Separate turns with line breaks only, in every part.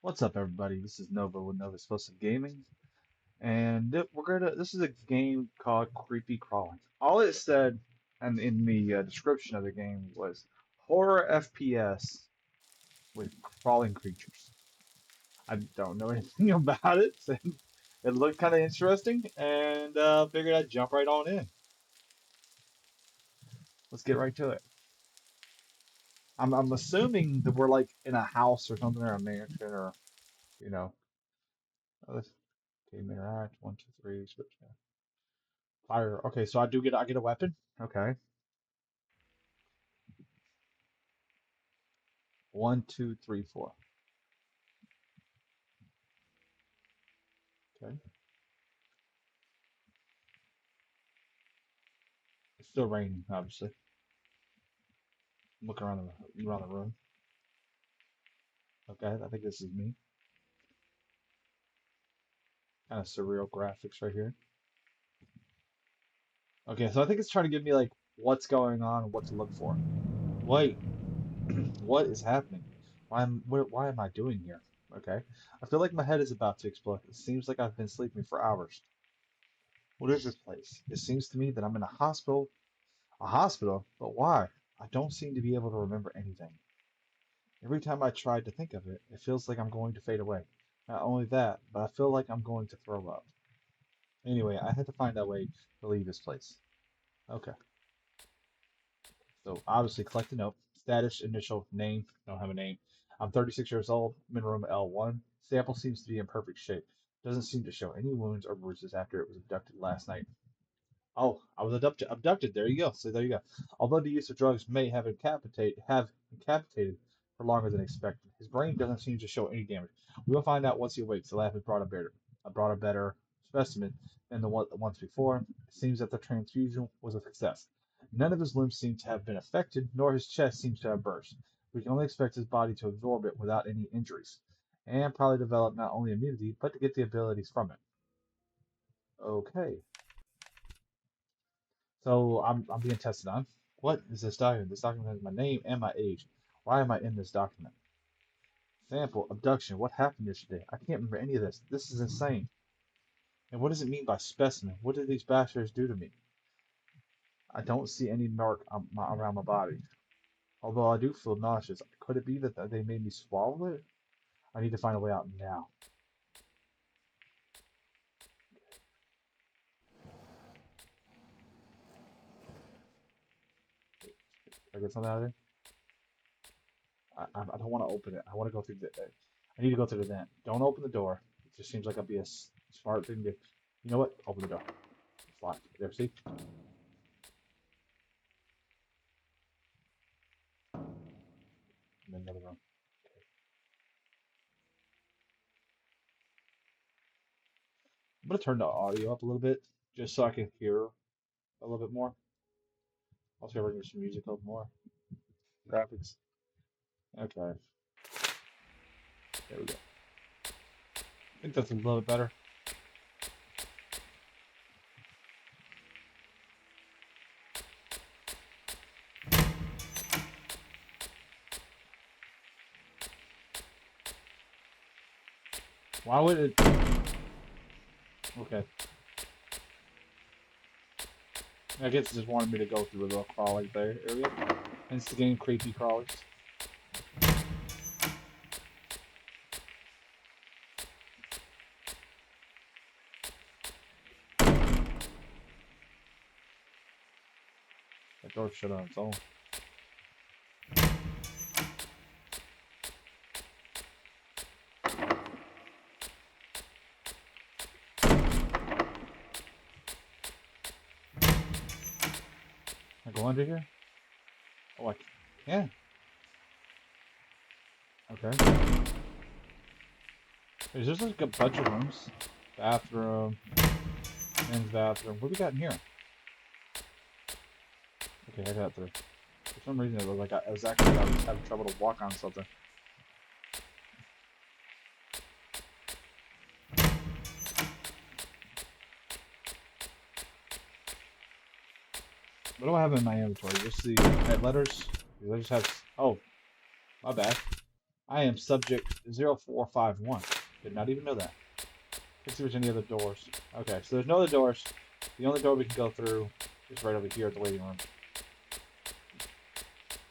What's up, everybody? This is Nova with Nova Explosive Gaming, and This is a game called Creepy Crawling. All it said, and in the description of the game was horror FPS with crawling creatures. I don't know anything about it. So it looked kind of interesting, and figured I'd jump right on in. Let's get right to it. I'm assuming that we're like in a house or something, or a mansion, or you know. Let's team interact. One, two, three. Switch. Fire. Okay, so I get a weapon. Okay. One, two, three, four. Okay. It's still raining, obviously. I'm looking around the room. Okay, I think this is me. Kind of surreal graphics right here. Okay, so I think it's trying to give me like what's going on and what to look for. Wait, what is happening? Why am I doing here? Okay. I feel like my head is about to explode. It seems like I've been sleeping for hours. What is this place? It seems to me that I'm in a hospital. A hospital? But why? I don't seem to be able to remember anything. Every time I try to think of it, it feels like I'm going to fade away. Not only that, but I feel like I'm going to throw up. Anyway, I had to find a way to leave this place. Okay, so obviously collect a note. Status, initial, name, don't have a name. I'm 36 years old, I'm in room L1. Sample seems to be in perfect shape. Doesn't seem to show any wounds or bruises after it was abducted last night. Oh, I was abducted. There you go. So there you go. Although the use of drugs may have incapacitated for longer than expected, his brain doesn't seem to show any damage. We will find out once he awakes. The lab has brought a better specimen than the one once before. It seems that the transfusion was a success. None of his limbs seem to have been affected, nor his chest seems to have burst. We can only expect his body to absorb it without any injuries, and probably develop not only immunity, but to get the abilities from it. Okay. So I'm being tested on. What is this document? This document has my name and my age. Why am I in this document? Sample, abduction. What happened yesterday? I can't remember any of this. This is insane. And what does it mean by specimen? What did these bastards do to me? I don't see any mark around my body. Although I do feel nauseous. Could it be that they made me swallow it? I need to find a way out now. Can I get something out of there? I don't want to open it. I want to go through the. I need to go through the vent. Don't open the door. It just seems like I'd be a smart thing to. You know what? Open the door. It's locked. There, see? I'm in another room. Okay. I'm gonna turn the audio up a little bit just so I can hear a little bit more. Also, bring some music up more. Graphics. Okay. There we go. I think that's a little bit better. Why would it? Okay. I guess it just wanted me to go through a little crawling there area. Hence the game Creepy Crawlers. That door shut on its own. Can I go under here? Oh, I can. Okay. Is there like a bunch of rooms? Bathroom, men's bathroom. What do we got in here? Okay, I got through. For some reason, it was like I was having trouble to walk on something. What do I have in my inventory? Just the head letters? Because I just have. Oh, my bad. I am subject 0451. Did not even know that. Let's see if there's any other doors. Okay, so there's no other doors. The only door we can go through is right over here at the waiting room.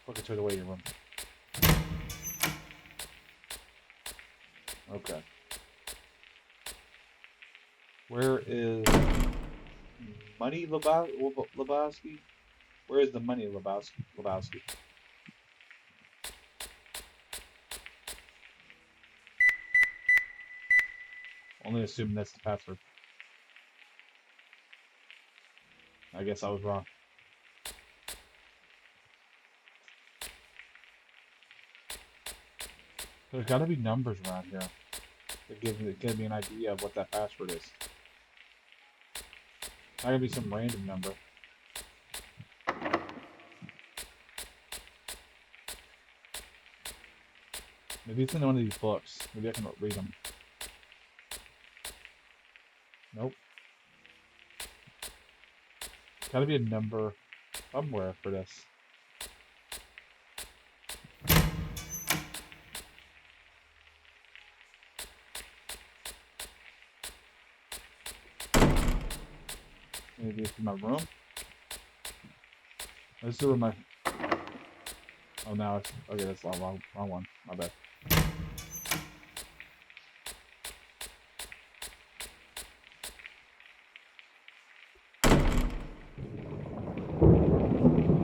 Look into the waiting room. Okay. Where is Money Lebowski? Where is the Money Lebowski? Only assuming that's the password. I guess I was wrong. There's got to be numbers around here that give me an idea of what that password is. Not gonna be some random number. Maybe it's in one of these books. Maybe I can read them. Nope. Gotta be a number somewhere for this. Maybe it's in my room. Let's do it in my. Oh, now it's okay. That's the wrong one. My bad.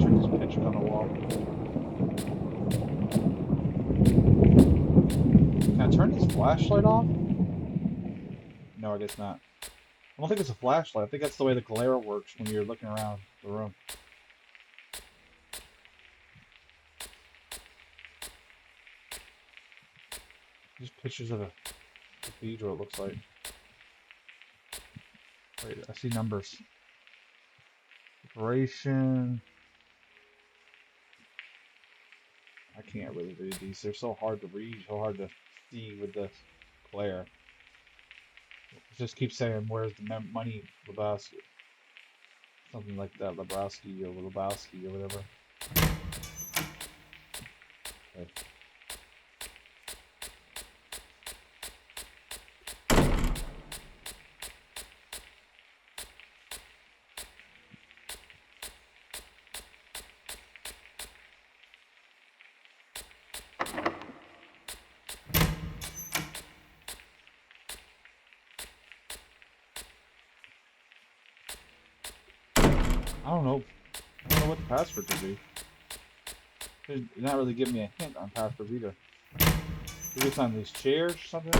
Turn these pictures on the wall. Can I turn this flashlight off? No, I guess not. I don't think it's a flashlight. I think that's the way the glare works when you're looking around the room. Just pictures of a cathedral, it looks like. Wait, I see numbers. Decoration. I can't really read these. They're so hard to read, so hard to see with the glare. It just keeps saying, where's the Money Lebowski? Something like that, Lebowski or Lebowski or whatever. Okay. I don't know. I don't know what the password should be. They're not really giving me a hint on passwords either. Maybe it's on these chairs or something?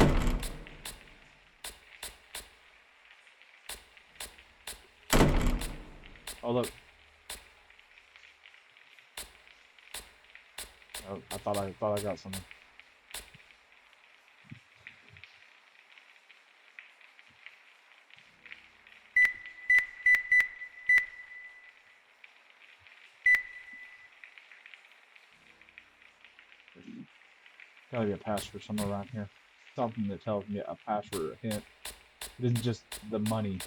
Oh, look. Oh, I thought I got something. Gotta be a password somewhere around here. Something that tells me a password or a hint. It isn't just the money.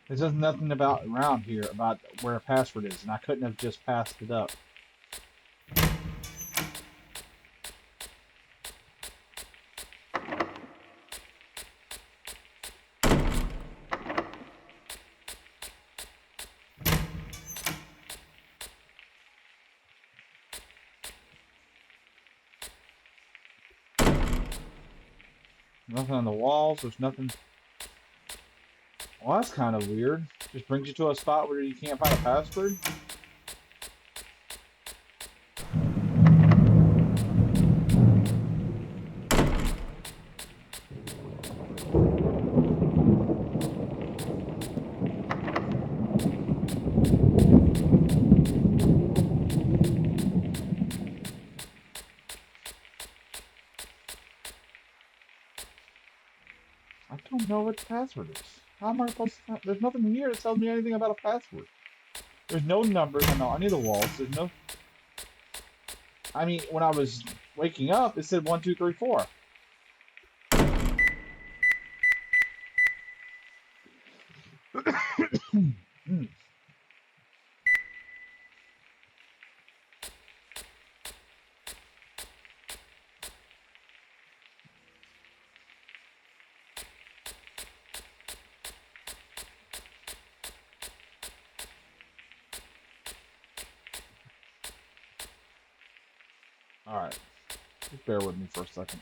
There's just nothing about around here about where a password is, and I couldn't have just passed it up. Nothing on the walls, there's nothing. Well, that's kind of weird. Just brings you to a spot where you can't find a password. I don't know what the password is. How am I supposed to? There's nothing here that tells me anything about a password. There's no numbers on any of the walls. There's no. I mean, when I was waking up, it said 1, 2, 3, 4. Hmm. All right, just bear with me for a second.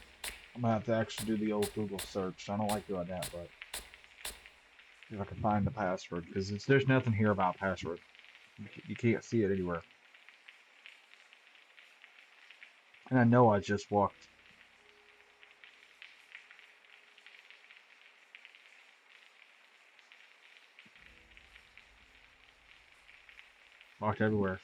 I'm gonna have to actually do the old Google search. I don't like doing that, but see if I can find the password because there's nothing here about password. You can't see it anywhere. And I know I just walked everywhere.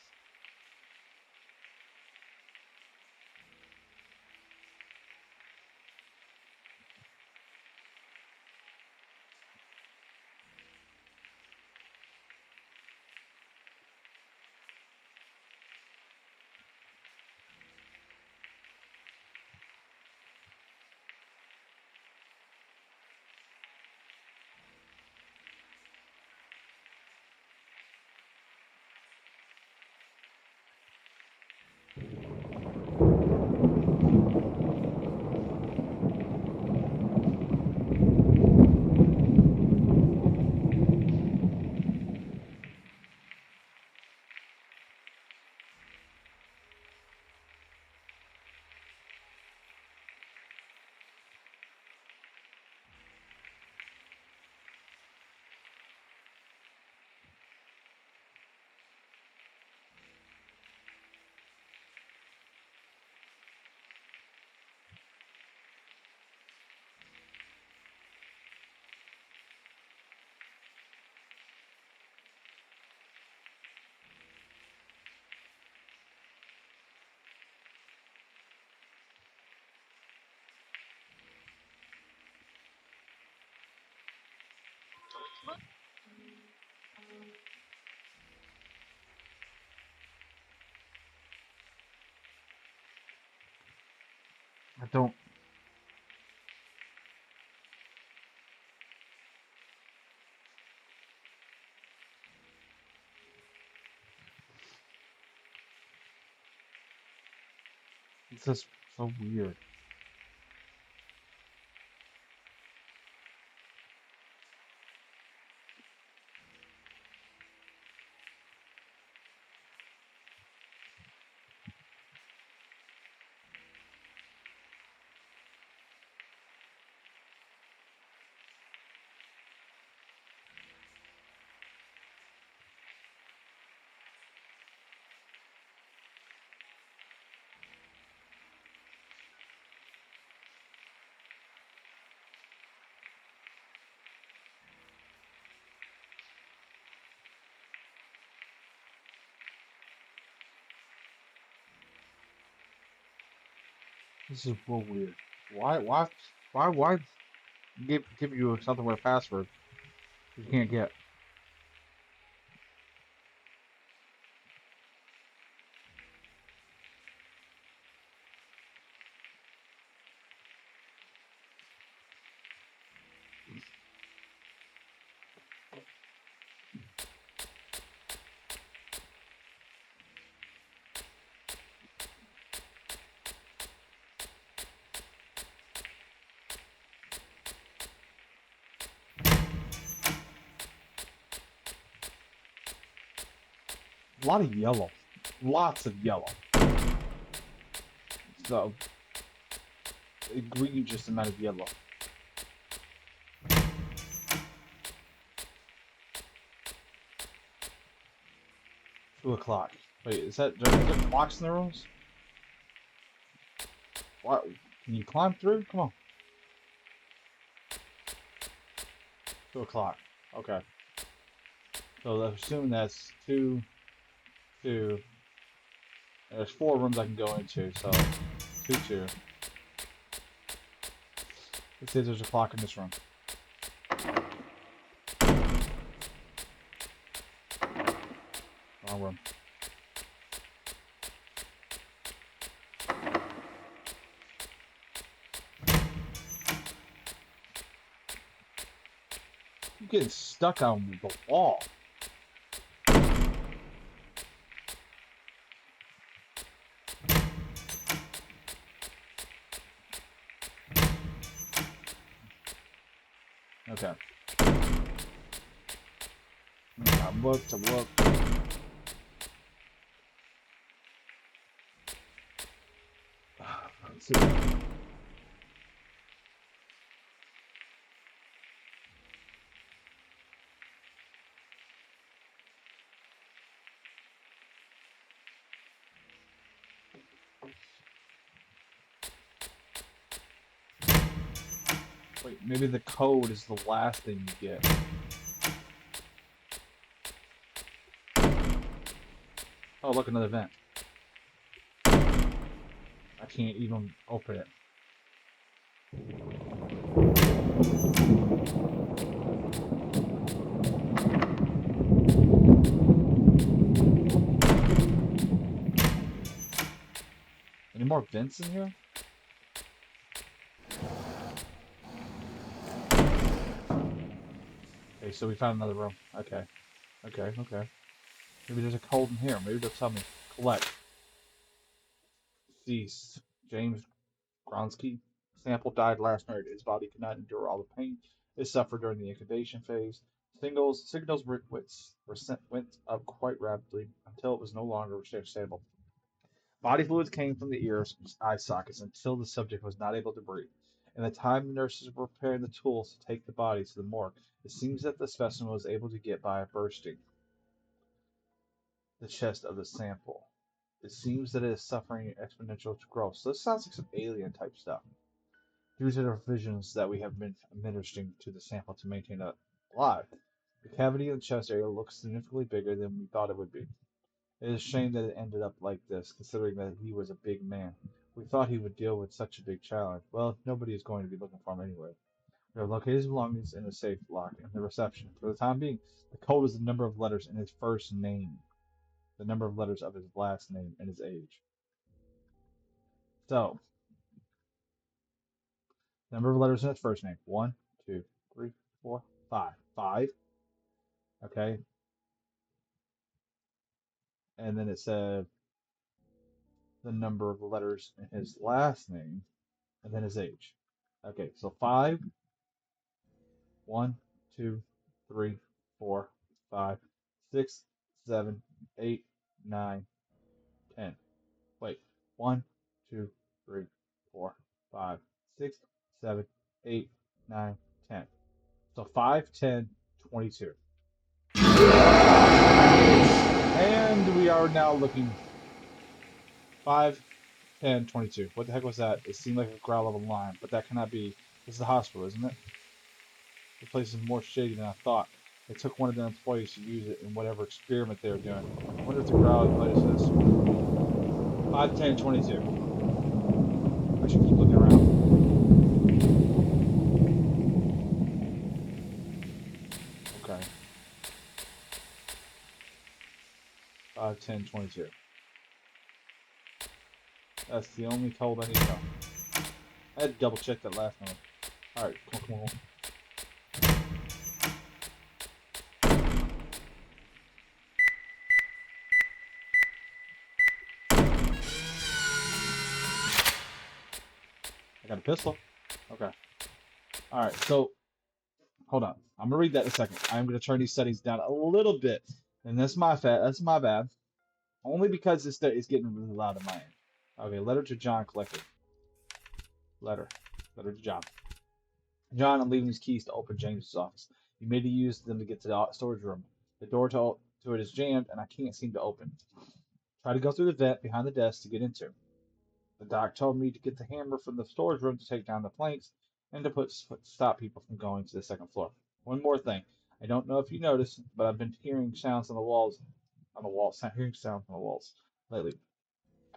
I don't. It's just so weird. This is real weird. Why give you something with a password you can't get? A lot of yellow, lots of yellow. So green just amount of yellow. 2 o'clock. Wait, is that is there clocks in the rooms? What? Can you climb through? Come on. 2 o'clock. Okay. So let's assume that's two, two. There's 4 rooms I can go into. So 2, 2. Let's see if there's a clock in this room. Wrong room. I'm getting stuck on the wall. Okay. I've looked. Let's see. Wait, maybe the code is the last thing you get. Oh, look, another vent. I can't even open it. Any more vents in here? Okay, so we found another room. Okay. Okay. Maybe there's a code in here. Maybe they'll tell me. Collect. Cease. James Gronsky. Sample died last night. His body could not endure all the pain it suffered during the incubation phase. Signals went up quite rapidly until it was no longer stable. Body fluids came from the ears and eye sockets until the subject was not able to breathe. In the time the nurses were preparing the tools to take the body to the morgue, it seems that the specimen was able to get by bursting the chest of the sample. It seems that it is suffering exponential growth. So this sounds like some alien type stuff. Due to the revisions that we have been administering to the sample to maintain it alive, the cavity in the chest area looks significantly bigger than we thought it would be. It is a shame that it ended up like this, considering that he was a big man. We thought he would deal with such a big challenge. Well, nobody is going to be looking for him anyway. We have located his belongings in a safe lock in the reception. For the time being, the code is the number of letters in his first name, the number of letters of his last name, and his age. So, number of letters in his first name. 1, 2, 3, 4, 5. 5. Okay. And then it said the number of letters in his last name, and then his age. Okay, so 5, 1, 2, 3, 4, 5, 6, 7, 8, 9, 10. Wait, 1, 2, 3, 4, 5, 6, 7, 8, 9, 10. So 5, 10, 22. And we are now looking 5, 10, 22. What the heck was that? It seemed like a growl of a lion, but that cannot be. This is the hospital, isn't it? The place is more shady than I thought. They took one of their employees to use it in whatever experiment they were doing. I wonder if the growl place is 5, 10, 22. I should keep looking around. Okay. 5, 10, 22. That's the only code I need to know. I had to double check that last one. Alright, come on. I got a pistol. Okay. Alright, so hold on. I'm gonna read that in a second. I'm gonna turn these settings down a little bit. And that's my bad. Only because it's getting really loud in my end. Okay, letter to John collected. Letter. Letter to John. John, I'm leaving these keys to open James's office. You may use them to get to the storage room. The door to it is jammed, and I can't seem to open. Try to go through the vent behind the desk to get into. The doc told me to get the hammer from the storage room to take down the planks and to stop people from going to the second floor. One more thing. I don't know if you noticed, but I've been hearing sounds hearing sounds on the walls lately.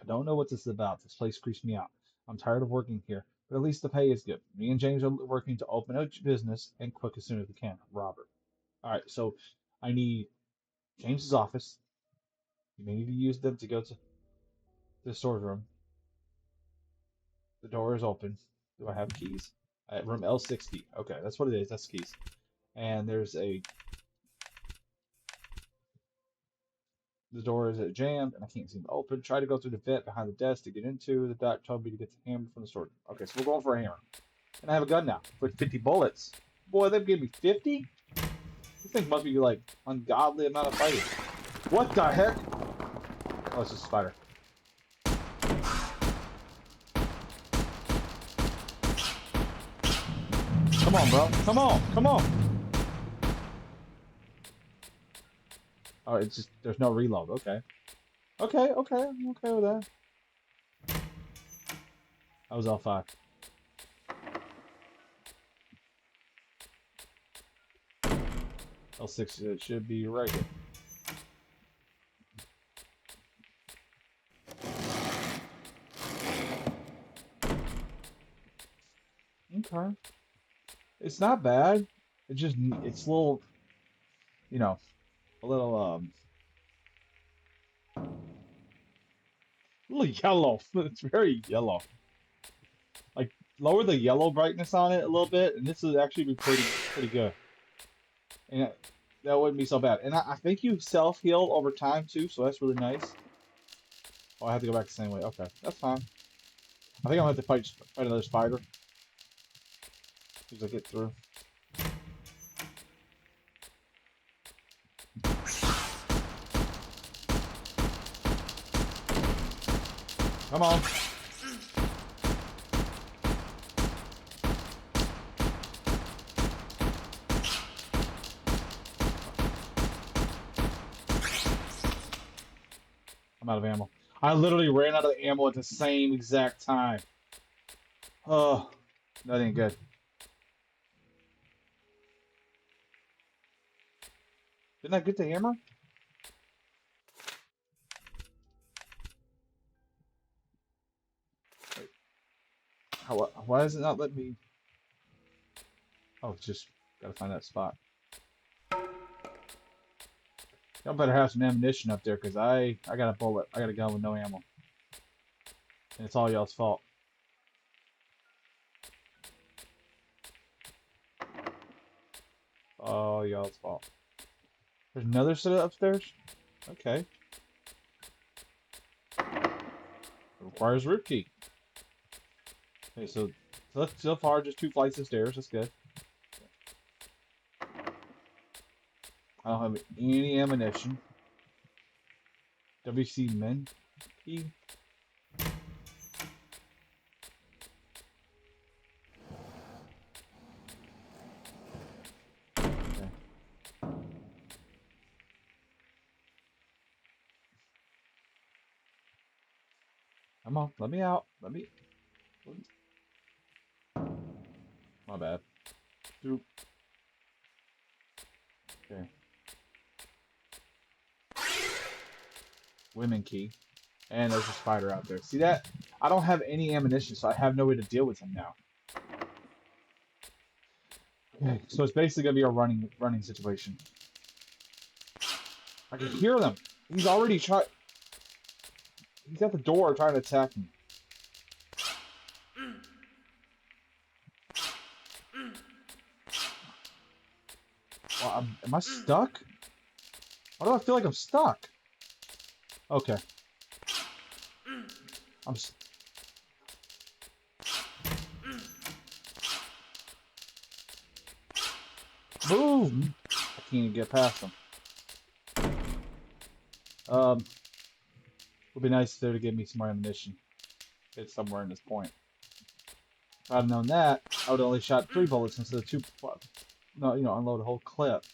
I don't know what this is about. This place creeps me out. I'm tired of working here, but at least the pay is good. Me and James are working to open a business and quick as soon as we can. Robert. All right, so I need James's office, You may need to use them to go to the storage room. The door is open. Do I have keys? I have room L60. Okay, that's what it is. That's keys. And there's a the door is jammed and I can't seem to open. Try to go through the vent behind the desk to get into. The doc told me to get the hammer from the storage room. Okay, so we're going for a hammer. And I have a gun now with 50 bullets. Boy, they've given me 50? This thing must be like ungodly amount of fighting. What the heck? Oh, it's just a spider. Come on, bro. Come on. Come on. Oh, it's just, there's no reload. Okay. Okay, okay. I'm okay with that. That was L5. L6, it should be right here. Okay. It's not bad. It's a little, you know, a little yellow. It's very yellow. Like, lower the yellow brightness on it a little bit, and this would actually be pretty good. And that wouldn't be so bad. And I think you self-heal over time, too, so that's really nice. Oh, I have to go back the same way. Okay, that's fine. I think I'm gonna have to fight another spider. As I get through. Come on. I'm out of ammo. I literally ran out of ammo at the same exact time. Oh, that ain't good. Didn't I get the hammer? Wait, why is it not letting me? Oh, it's just gotta find that spot. Y'all better have some ammunition up there, cause I got a bullet. I got a gun with no ammo, and it's all y'all's fault. All y'all's fault. There's another set upstairs. Okay. It requires root key. Okay, so far just 2 flights of stairs. That's good. I don't have any ammunition. WC men key. Okay. Come on, let me out. My bad. Oop. Okay. Women key. And there's a spider out there. See that? I don't have any ammunition, so I have no way to deal with him now. Okay, so it's basically gonna be a running situation. I can hear them. He's already trying. He's at the door trying to attack me. Well, am I stuck? Why do I feel like I'm stuck? Okay. I'm. Move! I can't even get past them. Would be nice there to give me some more ammunition. It's somewhere in this point. If I'd known that, I would have only shot 3 bullets instead of 2. No, unload a whole clip.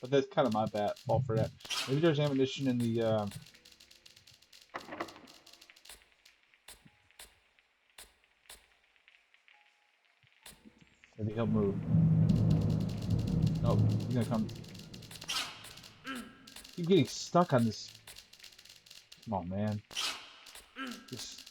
But that's kind of my bad fault for that. Maybe there's ammunition in the. Maybe he'll move. Nope, he's gonna come. Keep getting stuck on this. Come on, man. Just.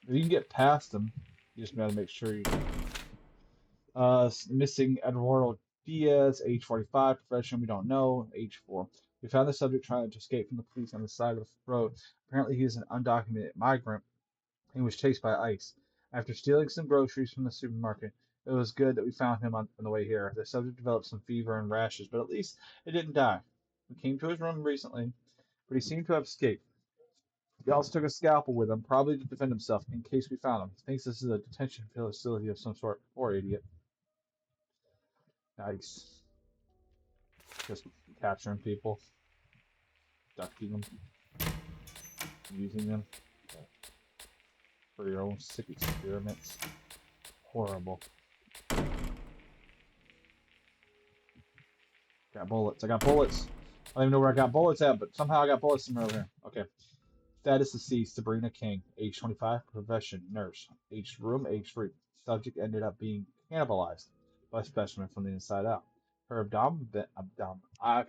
If you can get past them, you just gotta make sure you. Missing Eduardo Diaz, age 45, profession we don't know, age 4. We found the subject trying to escape from the police on the side of the road. Apparently, he is an undocumented migrant and was chased by ICE. After stealing some groceries from the supermarket, it was good that we found him on the way here. The subject developed some fever and rashes, but at least it didn't die. We came to his room recently, but he seemed to have escaped. He also took a scalpel with him, probably to defend himself in case we found him. He thinks this is a detention facility of some sort. Poor idiot. Nice. Just capturing people, abducting them, using them for your own sick experiments. Horrible. Got bullets. I got bullets. I don't even know where I got bullets at, but somehow I got bullets somewhere over here. Okay. Status deceased, Sabrina King, age 25, profession, nurse, age 3. Subject ended up being cannibalized by a specimen from the inside out. Her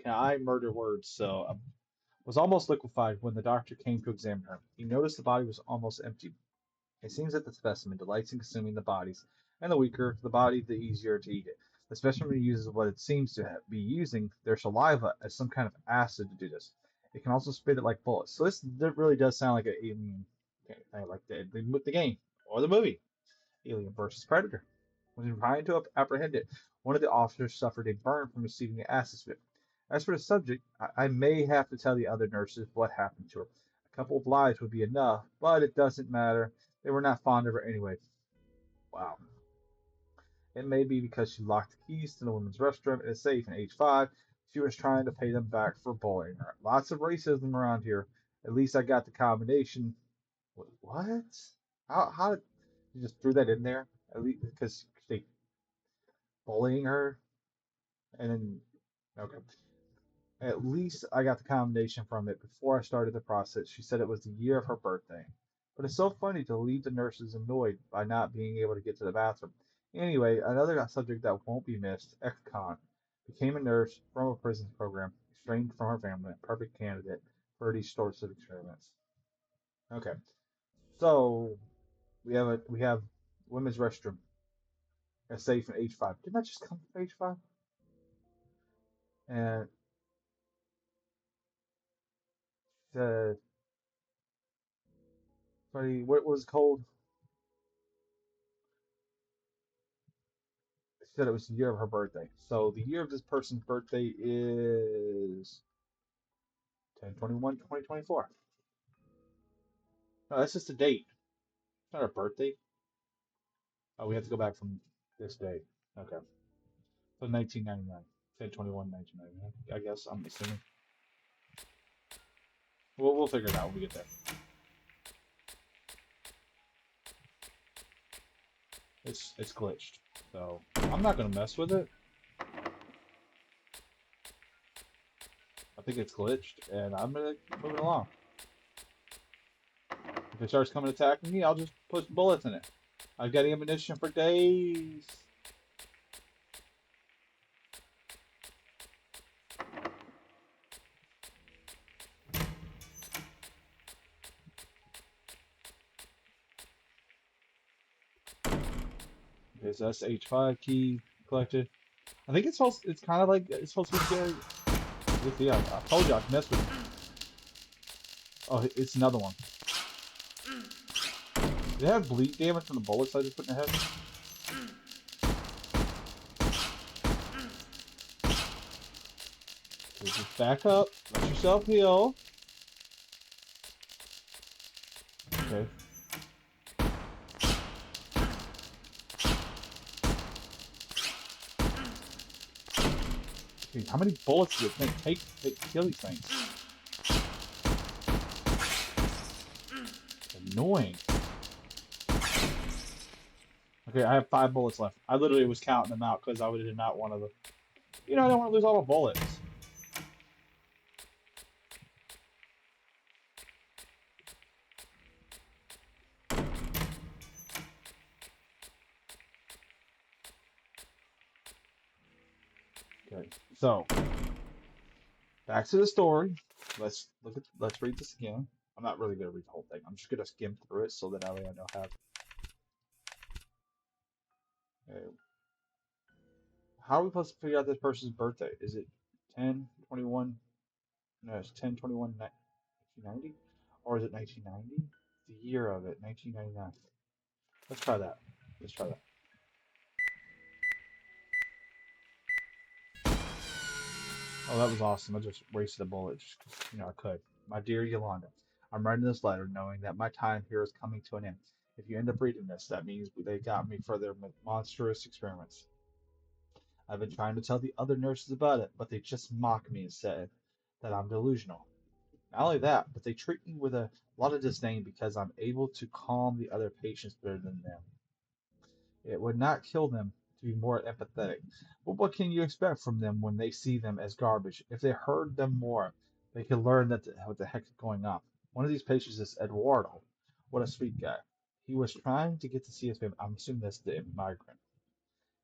I murder words, so was almost liquefied when the doctor came to examine her. He noticed the body was almost empty. It seems that the specimen delights in consuming the bodies, and the weaker the body, the easier to eat it. The specimen uses what it seems to be using, their saliva, as some kind of acid to do this. It can also spit it like bullets. So this really does sound like an alien, like the game or the movie, Alien versus Predator. When trying to apprehend it, one of the officers suffered a burn from receiving the acid spit. As for the subject, I may have to tell the other nurses what happened to her. A couple of lies would be enough, but it doesn't matter. They were not fond of her anyway. Wow. It may be because she locked the keys to the women's restroom in a safe in age 5. She was trying to pay them back for bullying her. Lots of racism around here. At least I got the combination. What? How did you just threw that in there? At least because they bullying her and then okay. At least I got the commendation from it before I started the process. She said it was the year of her birthday. But it's so funny to leave the nurses annoyed by not being able to get to the bathroom. Anyway, another subject that won't be missed, ex-con. Became a nurse from a prison program, estranged from her family, a perfect candidate for these sorts of experiments. Okay, so we have women's restroom, a safe in age 5. Didn't that just come from age 5? And the sorry, what was it called? She said it was the year of her birthday. So the year of this person's birthday is 10/21/2024. No, that's just a date. It's not her birthday. Oh, we have to go back from this day. Okay. So 1999. 10/21/1999. I guess I'm assuming. We'll figure it out when we get there. It's glitched. So I'm not gonna mess with it. I think it's glitched, and I'm gonna keep moving along. If it starts coming attacking me, I'll just put bullets in it. I've got ammunition for days. Okay, so that's the H5 key collected. I think it's kind of like it's supposed to be scary. Yeah, I told you I can mess with it. Oh, it's another one. Did it have bleed damage from the bullets I just put in the head? Okay, just back up. Let yourself heal. Okay. Okay, how many bullets do you think take to kill these things? Annoying. Okay, I have 5 bullets left. I literally was counting them out because I did not want to. You know, I don't want to lose all the bullets. Okay, so back to the story. Let's read this again. I'm not really gonna read the whole thing. I'm just gonna skim through it so that way I know uh, how are we supposed to figure out this person's birthday? Is it 10/21? No, it's 10/21/1990, or is it 1990? The year of it, 1999. Let's try that. Let's try that. Oh, that was awesome. I just wasted a bullet just 'cause, I could. My dear Yolanda, I'm writing this letter knowing that my time here is coming to an end. If you end up reading this, that means they got me for their monstrous experiments. I've been trying to tell the other nurses about it, but they just mock me and say that I'm delusional. Not only that, but they treat me with a lot of disdain because I'm able to calm the other patients better than them. It would not kill them to be more empathetic. But what can you expect from them when they see them as garbage? If they heard them more, they could learn what the heck is going on. One of these patients is Eduardo. What a sweet guy. He was trying to get to see his family. I'm assuming that's the migrant.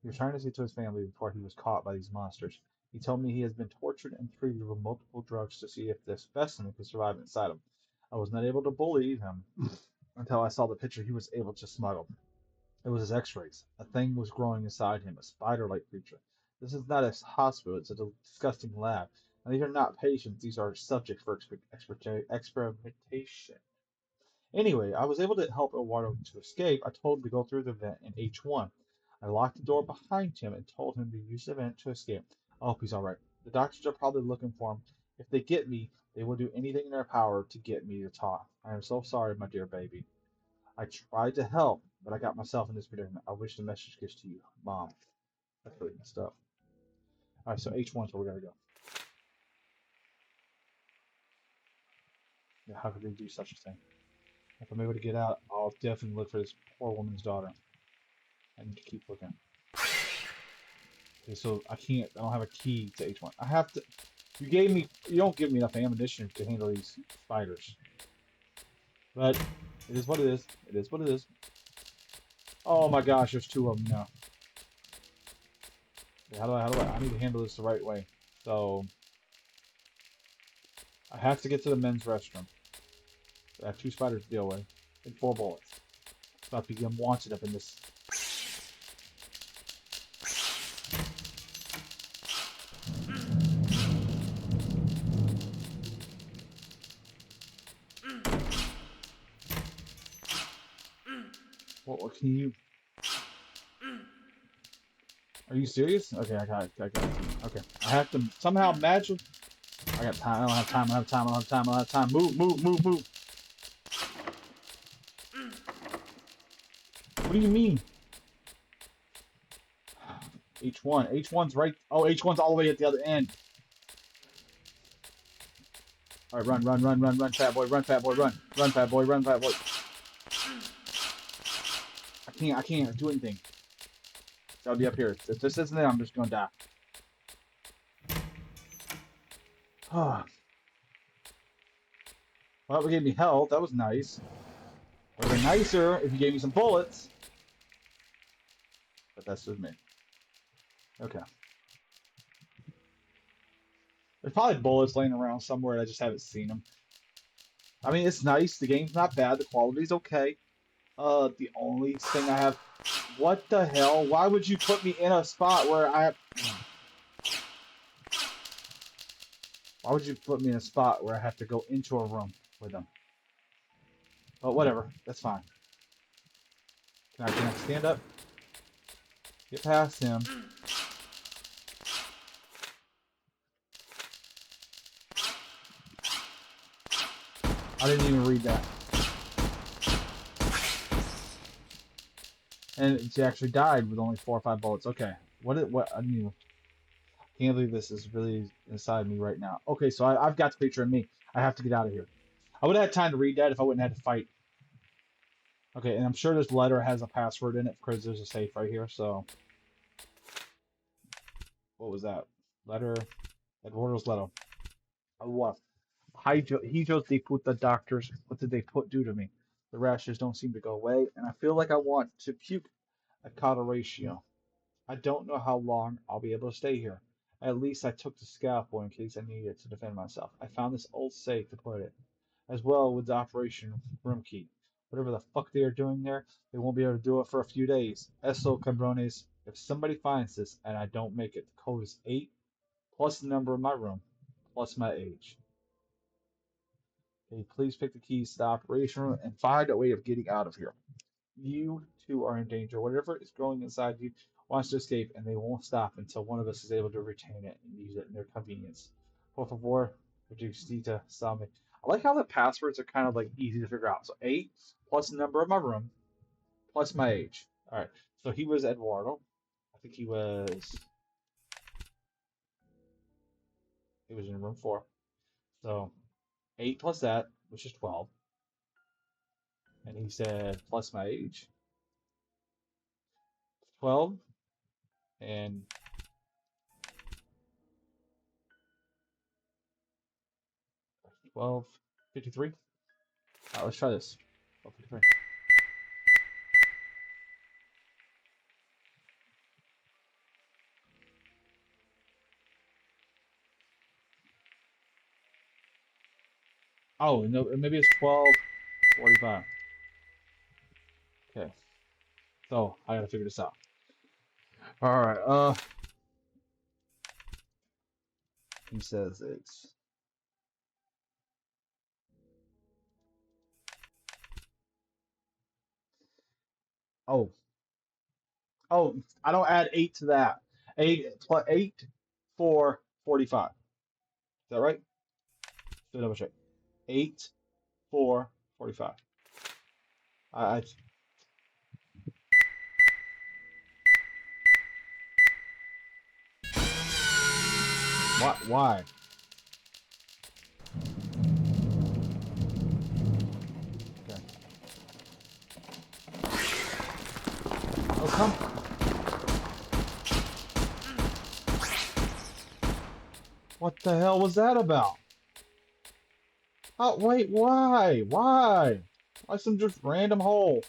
He was trying to get to his family before he was caught by these monsters. He told me he has been tortured and treated with multiple drugs to see if the specimen could survive inside him. I was not able to believe him until I saw the picture he was able to smuggle. It was his X-rays. A thing was growing inside him, a spider-like creature. This is not a hospital, it's a disgusting lab. And these are not patients, these are subjects for experimentation. Anyway, I was able to help Eduardo to escape. I told him to go through the vent in H1. I locked the door behind him and told him to use the vent to escape. I hope he's alright. The doctors are probably looking for him. If they get me, they will do anything in their power to get me to talk. I am so sorry, my dear baby. I tried to help, but I got myself in this predicament. I wish the message gets to you, Mom. That's really messed up. All right, so H1's where we gotta go. Yeah, how could they do such a thing? If I'm able to get out, I'll definitely look for this poor woman's daughter. I need to keep looking. Okay, so I can't. I don't have a key to H1. I have to. You gave me. You don't give me enough ammunition to handle these spiders. But it is what it is. It is what it is. Oh my gosh, there's two of them now. Okay, I need to handle this the right way. So I have to get to the men's restroom. I have two spiders to deal with and four bullets. About to become wanted up in this. What can you? Are you serious? Okay, I got it. I got it. Okay, I have to somehow magic. I got time. I don't have time. I don't have time. I don't have time. I don't have time. Move, move, move, move. What do you mean? H1. H1's right. Oh, H1's all the way at the other end. All right, run, run, run, run, run, fat boy, run, fat boy, run, run, fat boy, run, fat boy. I can't do anything. Gotta be up here. If this isn't it, I'm just gonna die. Well, we gave me health. That was nice. Would have been nicer if you gave me some bullets. But that's just me. Okay. There's probably bullets laying around somewhere. I just haven't seen them. I mean, it's nice. The game's not bad. The quality's okay. The only thing I have. What the hell? Why would you put me in a spot where I have. Why would you put me in a spot where I have to go into a room with them? But whatever. That's fine. Can I stand up? Get past him. I didn't even read that. And she actually died with only 4 or 5 bullets. Okay. I mean, can't believe this is really inside me right now. Okay, so I've got the picture of me. I have to get out of here. I would have had time to read that if I wouldn't have had to fight. Okay, and I'm sure this letter has a password in it because there's a safe right here. So, what was that? Letter, Eduardo's letter. What? He chose they put the doctors. What did they do to me? The rashes don't seem to go away, and I feel like I want to puke. A caught a ratio. I don't know how long I'll be able to stay here. At least I took the scalpel in case I needed it to defend myself. I found this old safe to put it. as well with the operation room key. Whatever the fuck they are doing there, they won't be able to do it for a few days. Eso cabrones, if somebody finds this and I don't make it, the code is 8 plus the number of my room plus my age. Okay, please pick the keys to the operation room and find a way of getting out of here. You two are in danger. Whatever is growing inside you wants to escape, and they won't stop until one of us is able to retain it and use it in their convenience. Por favor, reducita salme. I like how the passwords are kind of like easy to figure out. So 8 plus the number of my room plus my age. All right. So he was Eduardo. I think he was in room 4. So 8 plus that, which is 12. And he said plus my age, 12 and 12, 53. All right, let's try this. 12:53. Oh, no, maybe it's 12:45. Okay, so I gotta figure this out. All right, he says it's oh oh I don't add 8 to that. 8 plus 8 4 45. Is that right? Do a double check. 8 4 45. I why? Okay. Oh come. What the hell was that about? Oh wait, why? Why? Why some just random hole?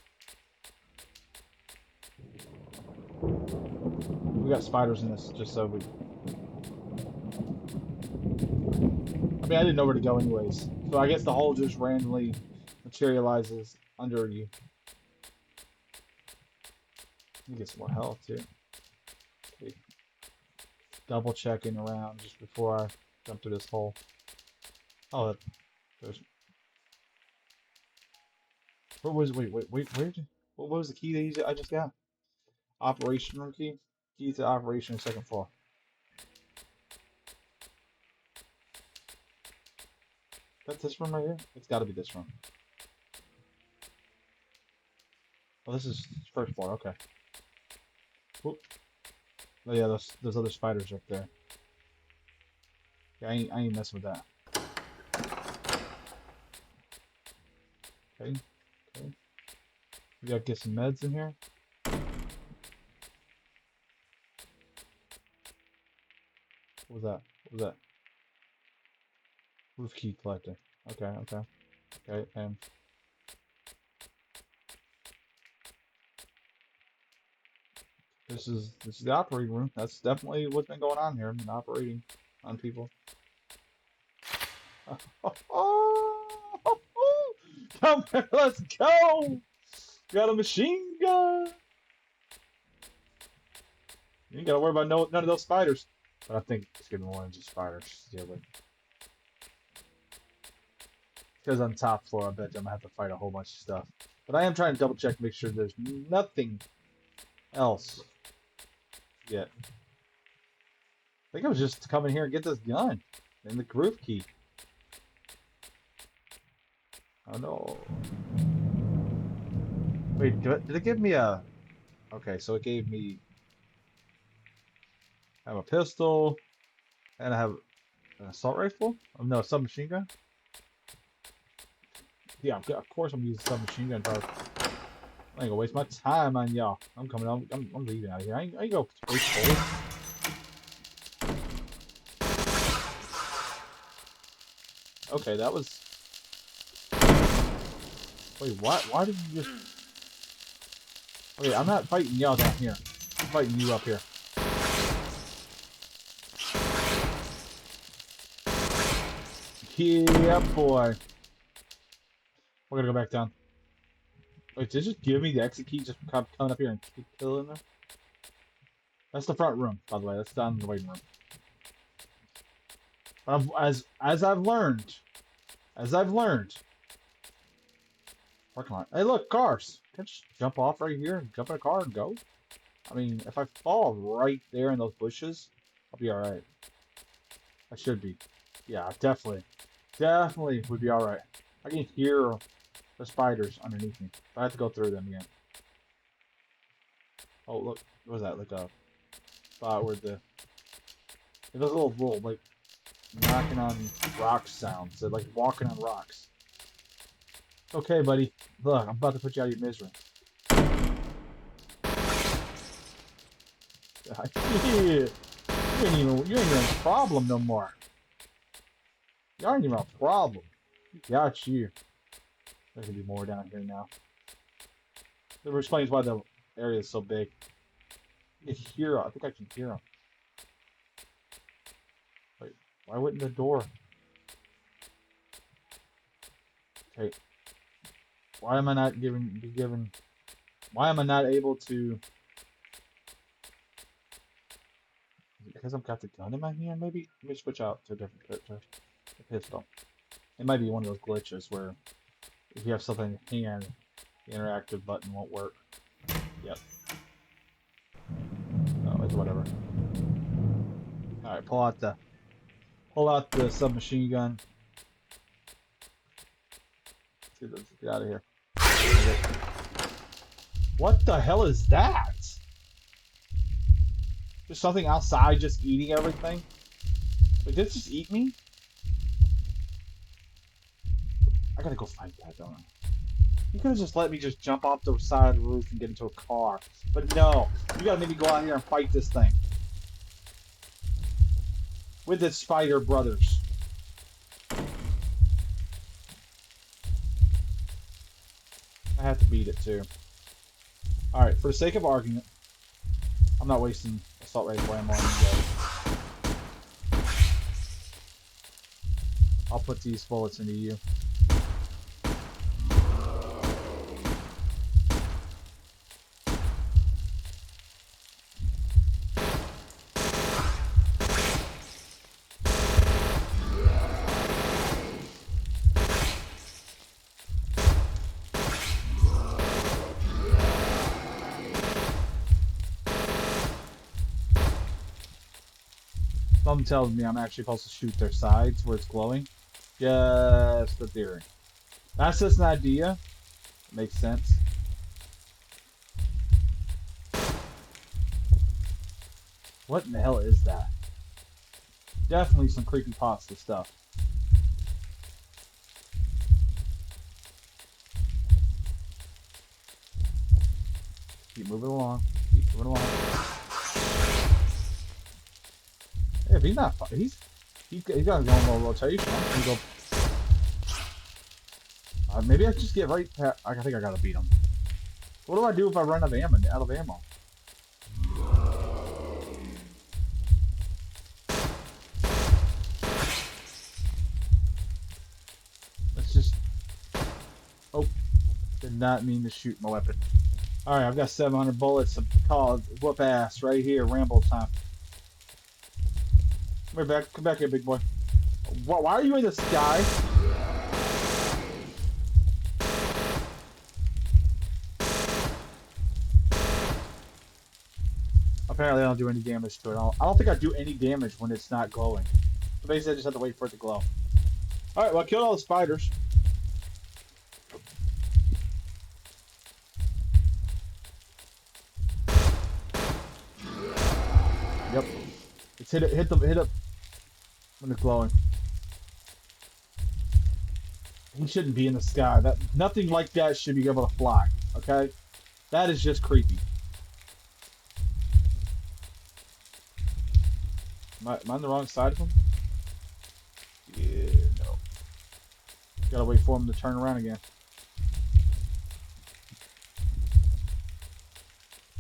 We got spiders in this, just so we. I mean, I didn't know where to go anyways, so I guess the hole just randomly materializes under you. Let me get some more health too. Okay. Double checking around just before I jump through this hole. Oh, there's. What was? Wait, where did? What was the key that I just got? Operation room key. Key to operation second floor. That's this room right here? It's got to be this room. Oh, this is first floor. Okay. Whoop. Oh yeah, those other spiders up there. Yeah, I ain't messing with that. Okay. Okay. We gotta get some meds in here. What was that? What was that? Roof key collector. Okay. Okay. Okay. And this is the operating room. That's definitely what's been going on here. I've been operating on people. Come here, let's go! Got a machine gun. You ain't gotta worry about none of those spiders. But I think it's gonna be more than just spiders to deal with. Because on top floor, I bet I'm gonna have to fight a whole bunch of stuff. But I am trying to double check, make sure there's nothing else yet. I think I was just coming here and get this gun and the groove key. Oh no. Wait, did it give me a... Okay, so it gave me... I have a pistol, and I have an assault rifle? Oh, no, submachine gun? Yeah, of course I'm using submachine gun. I ain't gonna waste my time on y'all. I'm coming out. I'm leaving out of here. I ain't go waste bullets. Okay, that was... Wait, what? Why did you just... Okay, I'm not fighting y'all down here. I'm fighting you up here. Yeah, boy. We're gonna go back down. Wait, did it just give me the exit key just coming up here and killing them? That's the front room, by the way. That's down in the waiting room. But as I've learned, parking lot. Hey, look, cars. Can I just jump off right here and jump in a car and go? I mean, if I fall right there in those bushes, I'll be all right. I should be. Yeah, definitely. Definitely would be all right. I can hear the spiders underneath me. I have to go through them again. Oh, look. What was that? Like a spot where the... It does a little, like, knocking on rock sounds. They're like walking on rocks. Okay, buddy. Look, I'm about to put you out of your misery. Yeah. You ain't even a problem no more. You aren't even a problem. Got you. There could be more down here now. That explains why the area is so big. I think I can hear them. Wait, why wouldn't the door? Okay. Why am I not given? Why am I not able to? Is it because I've got the gun in my hand? Maybe let me switch out to a pistol. It might be one of those glitches where if you have something in your hand, the interactive button won't work. Yep. Oh, it's whatever. All right, pull out the submachine gun. Let's get out of here. What the hell is that? Just something outside just eating everything? Wait, did it just eat me? I gotta go fight that, don't I? You could have just let me just jump off the side of the roof and get into a car. But no, you gotta make me go out here and fight this thing. With the spider brothers. I have to beat it too. Alright, for the sake of argument, I'm not wasting assault rifle ammo on you guys. I'll put these bullets into you. Something tells me I'm actually supposed to shoot their sides where it's glowing. Just the theory. That's just an idea. It makes sense. What in the hell is that? Definitely some creepypasta stuff. Keep moving along. Keep moving along. If he's not, he's got his own little rotation. I'm gonna go. Maybe I just get right. I think I gotta beat him. What do I do if I run out of ammo? Let's just. Oh, did not mean to shoot my weapon. All right, I've got 700 bullets. Call whoop ass right here. Rambo time. Come back here, big boy. Why are you in the sky? Apparently, I don't do any damage to it. I don't think I do any damage when it's not glowing. So basically, I just have to wait for it to glow. All right, well, I killed all the spiders. Yep. It's hit up when it's glowing. He shouldn't be in the sky. Nothing like that should be able to fly. Okay, that is just creepy. Am I on the wrong side of him? Yeah, no. Gotta wait for him to turn around again.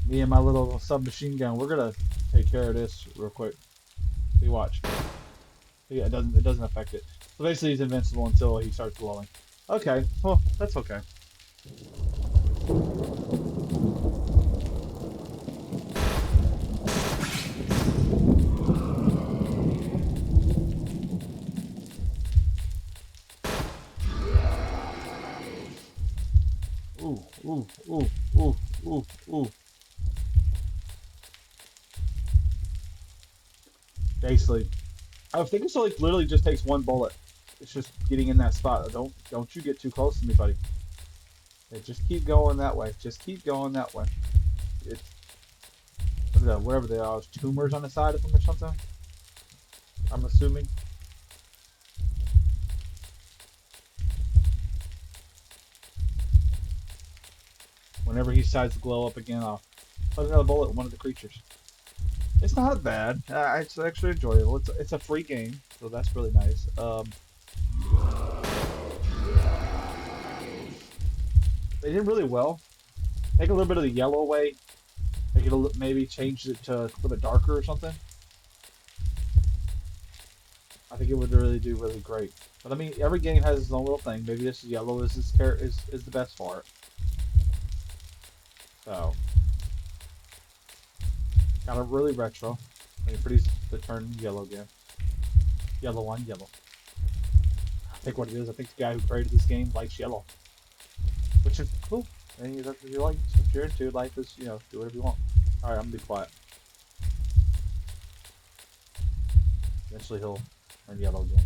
Me and my little submachine gun, we're gonna take care of this real quick. See, watch. Yeah, it doesn't affect it. So basically, he's invincible until he starts glowing. Okay, well, that's okay. Ooh, ooh, ooh, ooh, ooh, ooh. Basically, I think it's like literally just takes one bullet. It's just getting in that spot. Don't you get too close to me, buddy. Yeah, just keep going that way. Just keep going that way. It's whatever they are, tumors on the side of them or something. I'm assuming. Whenever he decides to glow up again, I'll put another bullet in one of the creatures. It's not bad. It's actually enjoyable. It's a free game, so that's really nice. They did really well. Take a little bit of the yellow away. Make it maybe change it to a little bit darker or something. I think it would really do really great. But I mean, every game has its own little thing. Maybe this yellow is the best for it. So, kind of really retro. Waiting for these to turn yellow again. Yellow on yellow. I think what it is, I think the guy who created this game likes yellow, which is cool. And that's what you like. So if you're into life, is do whatever you want. All right, I'm gonna be quiet. Eventually he'll turn yellow again.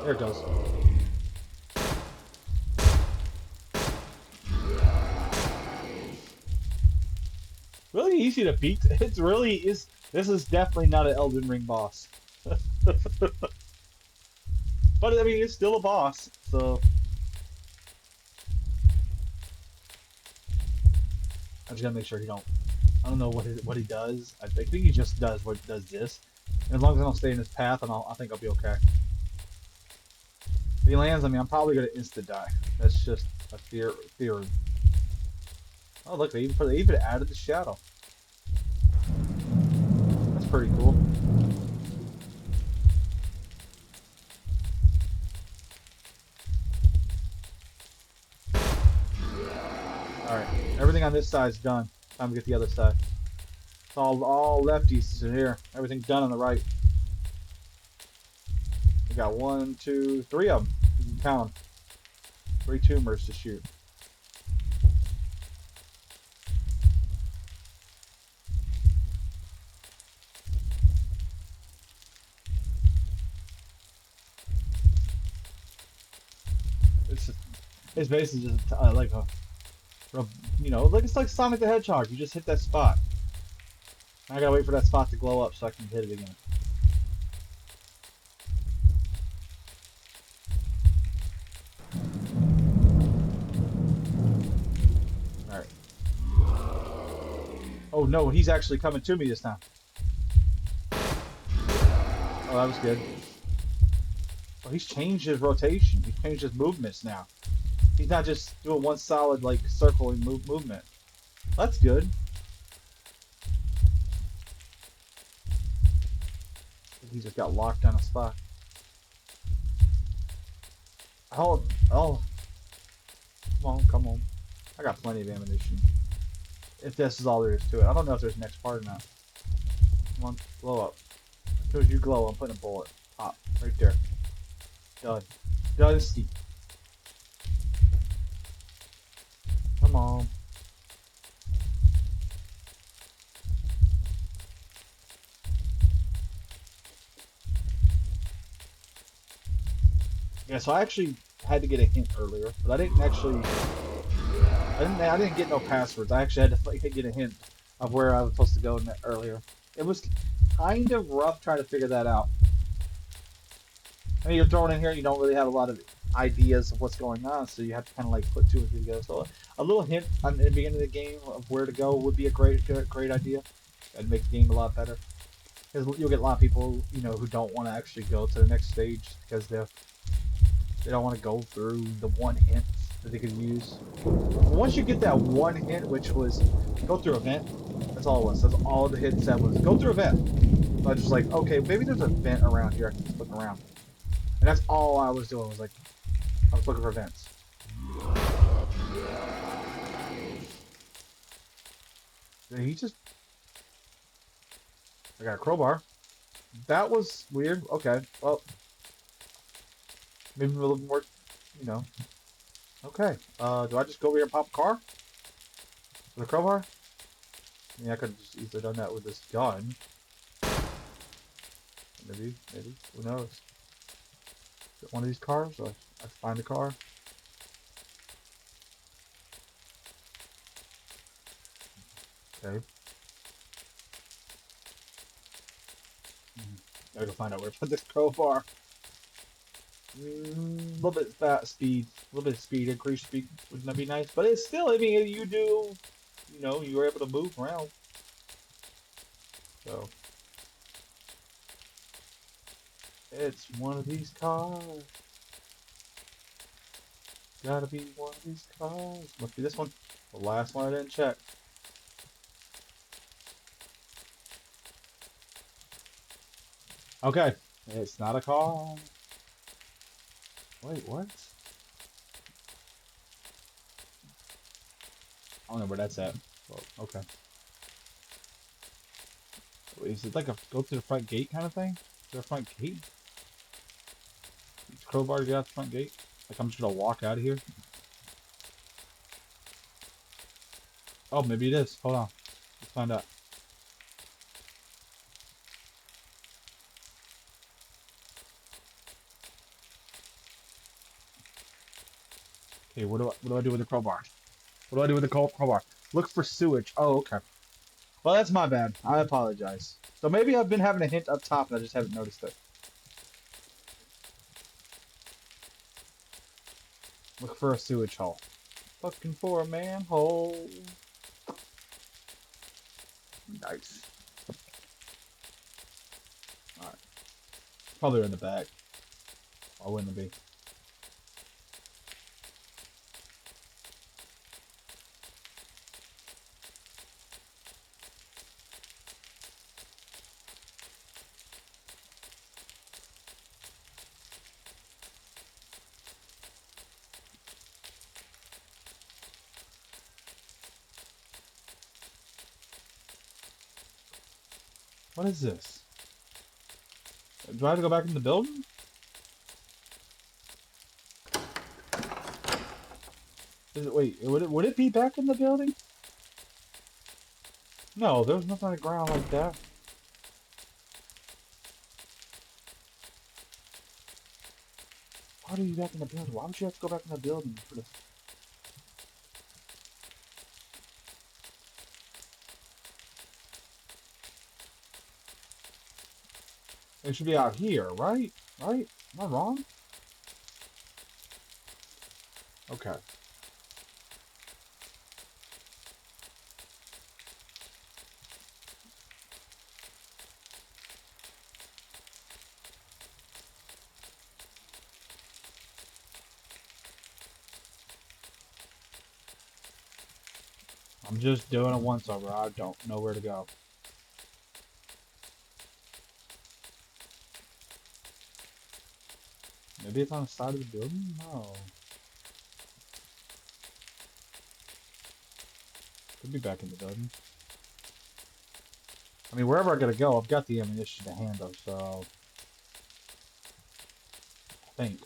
There it goes. Really easy to beat. It really is. This is definitely not an Elden Ring boss. But I mean, it's still a boss. So I'm just gonna make sure he don't. I don't know what he does. I think he just does this. And as long as I don't stay in his path, and I think I'll be okay. If he lands on me, I'm probably gonna insta die. That's just a theory. Oh look, they even added the shadow. That's pretty cool. All right, everything on this side's done. Time to get the other side. It's all lefties in here. Everything's done on the right. We got one, two, three of them. You can count them. Three tumors to shoot. It's it's basically just like a like it's like Sonic the Hedgehog. You just hit that spot. I gotta wait for that spot to glow up so I can hit it again. All right. Oh no, he's actually coming to me this time. Oh, that was good. Oh, he's changed his rotation. He's changed his movements now. He's not just doing one solid like circling movement. That's good. He just got locked on a spot. Oh, oh, come on. I got plenty of ammunition. If this is all there is to it. I don't know if there's next part or not. Come on, blow up. As soon as you glow, I'm putting a bullet. Pop, right there. Done. Dusty. Come on. Yeah, so I actually had to get a hint earlier, but I didn't actually. I didn't get no passwords. I actually had to get a hint of where I was supposed to go earlier. It was kind of rough trying to figure that out. I mean, you're thrown in here, you don't really have a lot of ideas of what's going on, so you have to kind of like put two and two together. So a little hint in the beginning of the game of where to go would be a great idea. That'd make the game a lot better. Because you'll get a lot of people, who don't want to actually go to the next stage because they don't want to go through the one hint that they could use. Once you get that one hint, which was go through a vent, That's all it was. That's all the hit said was go through a vent. So I was just like, okay, maybe there's a vent around here. I can just look around. And that's all I was doing was like, I was looking for vents. Did he just, I got a crowbar. That was weird. Okay, well, maybe a little more, you know. Okay, do I just go over here and pop a car with a crowbar? I mean, I could just easily done that with this gun. Maybe, who knows? Get one of these cars, or I find a car. Okay. Gotta go find out where to put this crowbar. A little bit fast speed, a little bit of speed increase speed wouldn't that be nice? But it's still, I mean, you do, you know, you were able to move around. So it's one of these cars. Gotta be one of these cars. Must be this one. The last one I didn't check. Okay, it's not a car. Wait, what? I don't know where that's at. Well, okay. Wait, is it like a go to the front gate kind of thing? Is there a front gate? Use crowbar to get out the front gate? Like I'm just gonna walk out of here? Oh, maybe it is. Hold on. Let's find out. Okay, what do I do with the crowbar? What do I do with the crowbar? Look for sewage. Oh, okay. Well, that's my bad. I apologize. So maybe I've been having a hint up top and I just haven't noticed it. Look for a sewage hole. Looking for a manhole. Nice. Alright. Probably in the back. Why wouldn't it be? What is this? Do I have to go back in the building? Wait, would it be back in the building? No, there was nothing on the ground like that. Why are you back in the building? Why would you have to go back in the building for this? It should be out here, right? Right? Am I wrong? Okay. I'm just doing it once over. I don't know where to go. Maybe it's on the side of the building? No. Could be back in the building. I mean, wherever I gotta go, I've got the ammunition to handle, so I think.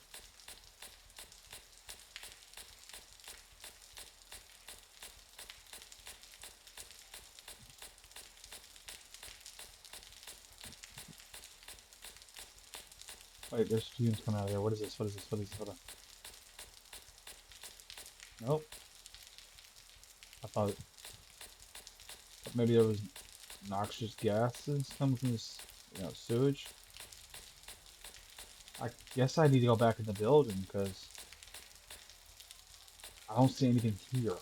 Wait, there's fumes coming out of here. What is this? What is this? What is this? Hold on. Nope. I thought maybe there was noxious gases coming from this, sewage. I guess I need to go back in the building because I don't see anything here.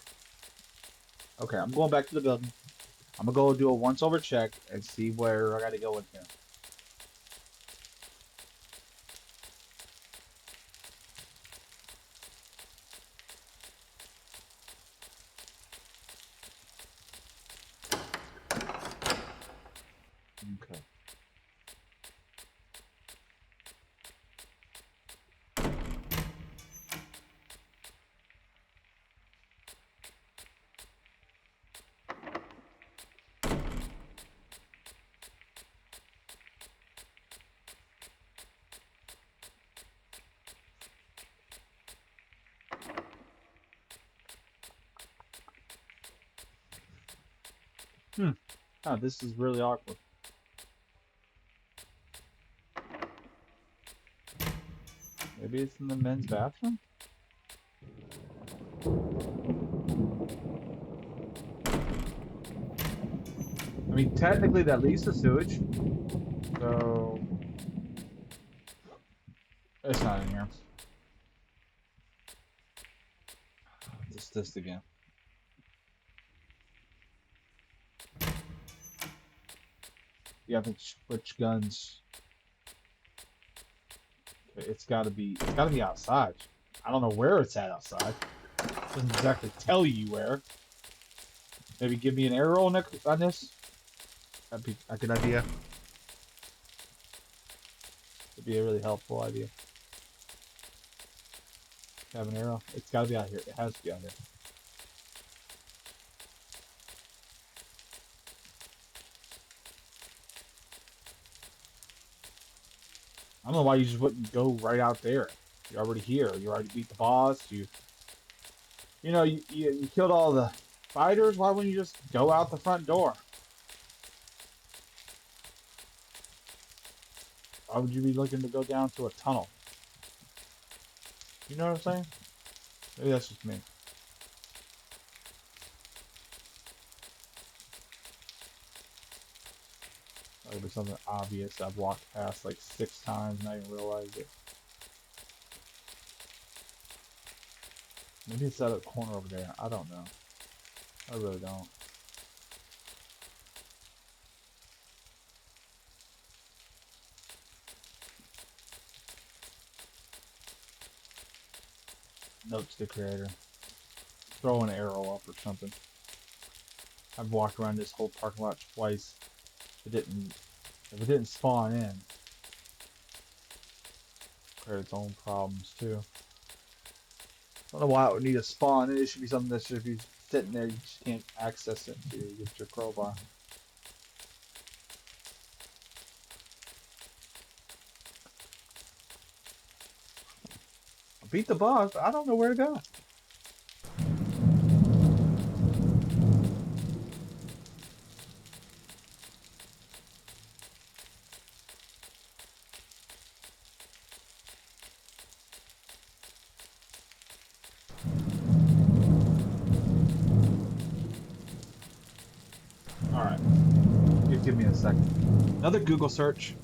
Okay, I'm going back to the building. I'm gonna go do a once-over check and see where I gotta go in here. Okay. Hmm. Oh, this is really awkward. Maybe it's in the men's bathroom? I mean, technically that leads to sewage, so it's not in here. Just this again. You have to switch guns. Okay, it's gotta be outside. I don't know where it's at outside. Doesn't exactly tell you where. Maybe give me an arrow on this. That'd be a good idea. It'd be a really helpful idea. Have an arrow. It's gotta be out here. It has to be out here. I don't know why you just wouldn't go right out there. You're already here. You already beat the boss. You killed all the fighters. Why wouldn't you just go out the front door? Why would you be looking to go down to a tunnel? You know what I'm saying? Maybe that's just me. That would be something obvious I've walked past like 6 times and I didn't realize it. Maybe it's at a corner over there. I don't know. I really don't. Note to the creator. Throw an arrow up or something. I've walked around this whole parking lot twice. If it didn't spawn in, create its own problems too. I don't know why it would need a spawn. It should be something that should be sitting there. You just can't access it until you get your crowbar. I beat the boss, but I don't know where to go. Alright, give me a second. Another Google search.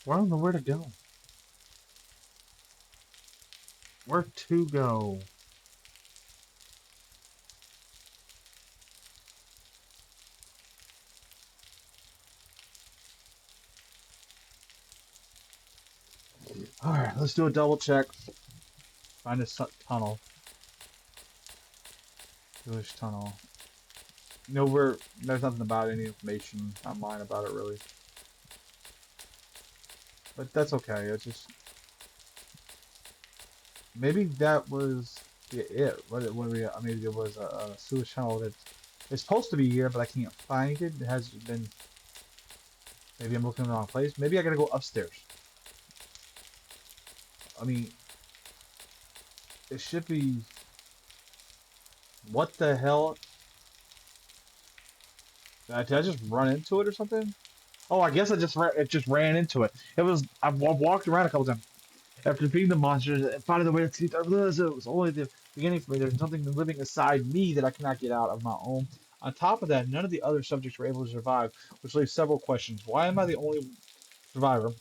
Well, I don't know where to go. Where to go? Alright, let's do a double check. Find a tunnel. Jewish tunnel. No, there's nothing about any information online about it really, but that's okay. It's just maybe that was it. What we maybe there was a sewage channel that it's supposed to be here, but I can't find it. It has been maybe I'm looking in the wrong place. Maybe I gotta go upstairs. I mean, it should be. What the hell? Did I just run into it or something? Oh, I guess it just ran into it. I walked around a couple times after defeating the monsters and finding the way to escape. I realized it was only the beginning for me. There's something living inside me that I cannot get out of my own. On top of that, none of the other subjects were able to survive, which leaves several questions. Why am I the only survivor?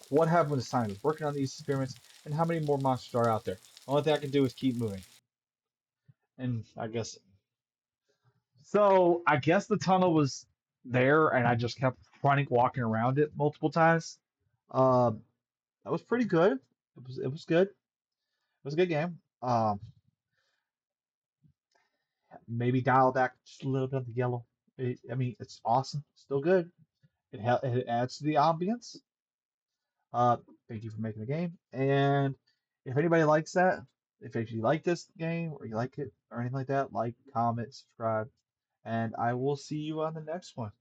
What happened with the scientists working on these experiments, and how many more monsters are out there? The only thing I can do is keep moving. And I guess so. I guess the tunnel was there, and I just kept running, walking around it multiple times. Um, that was pretty good. It was good. It was a good game. Maybe dial back just a little bit of the yellow. I mean, it's awesome. Still good. It adds to the ambience. Uh, Thank you for making the game. And if anybody likes that, if you like this game or you like it or anything like that, like, comment, subscribe, and I will see you on the next one.